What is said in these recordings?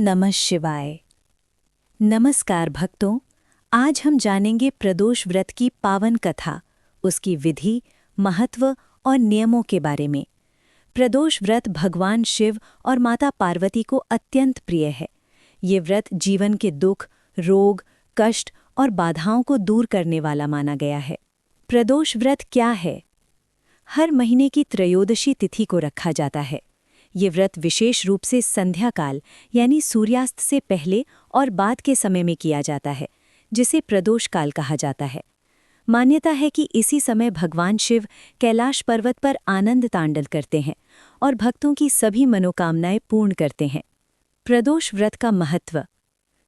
नमः शिवाय। नमस्कार भक्तों, आज हम जानेंगे प्रदोष व्रत की पावन कथा, उसकी विधि, महत्व और नियमों के बारे में। प्रदोष व्रत भगवान शिव और माता पार्वती को अत्यंत प्रिय है। ये व्रत जीवन के दुख, रोग, कष्ट और बाधाओं को दूर करने वाला माना गया है। प्रदोष व्रत क्या है? हर महीने की त्रयोदशी तिथि को रखा जाता है। ये व्रत विशेष रूप से संध्या काल यानी सूर्यास्त से पहले और बाद के समय में किया जाता है, जिसे प्रदोष काल कहा जाता है। मान्यता है कि इसी समय भगवान शिव कैलाश पर्वत पर आनंद तांडव करते हैं और भक्तों की सभी मनोकामनाएं पूर्ण करते हैं। प्रदोष व्रत का महत्व।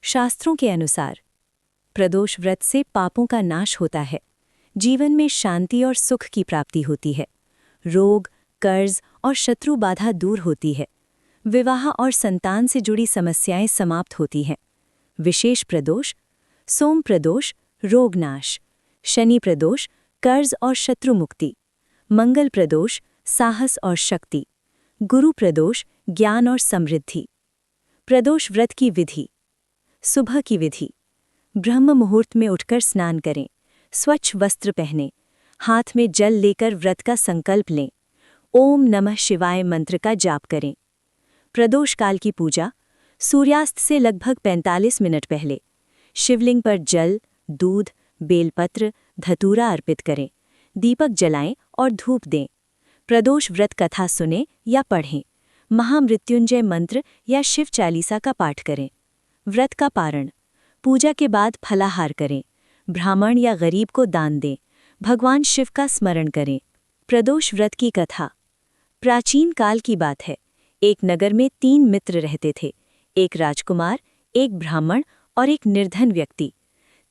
शास्त्रों के अनुसार प्रदोष व्रत से पापों का नाश होता है, जीवन में शांति और सुख की प्राप्ति होती है, रोग, कर्ज और शत्रु बाधा दूर होती है, विवाह और संतान से जुड़ी समस्याएं समाप्त होती हैं। विशेष प्रदोष: सोम प्रदोष रोगनाश, शनि प्रदोष कर्ज और शत्रु मुक्ति, मंगल प्रदोष साहस और शक्ति, गुरु प्रदोष ज्ञान और समृद्धि। प्रदोष व्रत की विधि। सुबह की विधि: ब्रह्म मुहूर्त में उठकर स्नान करें, स्वच्छ वस्त्र पहनें, हाथ में जल लेकर व्रत का संकल्प लें, ओम नमः शिवाय मंत्र का जाप करें। प्रदोष काल की पूजा: सूर्यास्त से लगभग 45 मिनट पहले शिवलिंग पर जल, दूध, बेलपत्र, धतूरा अर्पित करें, दीपक जलाएं और धूप दें। प्रदोष व्रत कथा सुनें या पढ़ें, महामृत्युंजय मंत्र या शिव चालीसा का पाठ करें। व्रत का पारण: पूजा के बाद फलाहार करें, ब्राह्मण या गरीब को दान दें, भगवान शिव का स्मरण करें। प्रदोष व्रत की कथा। प्राचीन काल की बात है। एक नगर में 3 मित्र रहते थे, एक राजकुमार, एक ब्राह्मण और एक निर्धन व्यक्ति।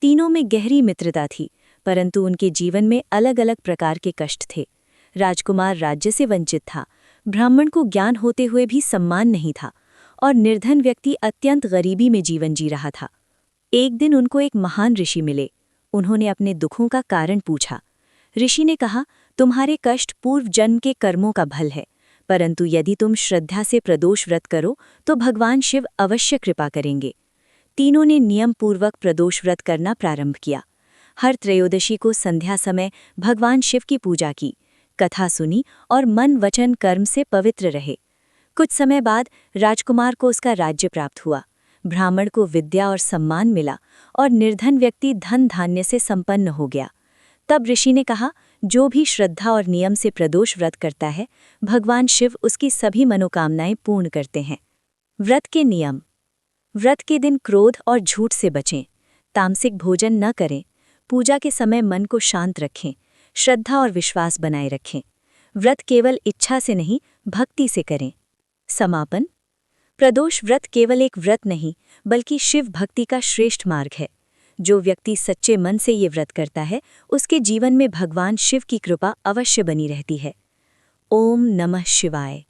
तीनों में गहरी मित्रता थी, परंतु उनके जीवन में अलग अलग प्रकार के कष्ट थे। राजकुमार राज्य से वंचित था, ब्राह्मण को ज्ञान होते हुए भी सम्मान नहीं था और निर्धन व्यक्ति अत्यंत गरीबी में जीवन जी रहा था। एक दिन उनको एक महान ऋषि मिले। उन्होंने अपने दुखों का कारण पूछा। ऋषि ने कहा, तुम्हारे कष्ट पूर्व जन्म के कर्मों का फल है, परंतु यदि तुम श्रद्धा से प्रदोष व्रत करो तो भगवान शिव अवश्य कृपा करेंगे। तीनों ने नियम पूर्वक प्रदोष व्रत करना प्रारंभ किया। हर त्रयोदशी को संध्या समय भगवान शिव की पूजा की, कथा सुनी और मन वचन कर्म से पवित्र रहे। कुछ समय बाद राजकुमार को उसका राज्य प्राप्त हुआ, ब्राह्मण को विद्या और सम्मान मिला और निर्धन व्यक्ति धन धान्य से संपन्न हो गया। तब ऋषि ने कहा, जो भी श्रद्धा और नियम से प्रदोष व्रत करता है, भगवान शिव उसकी सभी मनोकामनाएं पूर्ण करते हैं। व्रत के नियम। व्रत के दिन क्रोध और झूठ से बचें, तामसिक भोजन न करें, पूजा के समय मन को शांत रखें, श्रद्धा और विश्वास बनाए रखें। व्रत केवल इच्छा से नहीं, भक्ति से करें। समापन। प्रदोष व्रत केवल एक व्रत नहीं, बल्कि शिव भक्ति का श्रेष्ठ मार्ग है। जो व्यक्ति सच्चे मन से ये व्रत करता है, उसके जीवन में भगवान शिव की कृपा अवश्य बनी रहती है। ओम नमः शिवाय।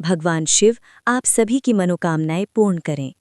भगवान शिव आप सभी की मनोकामनाएं पूर्ण करें।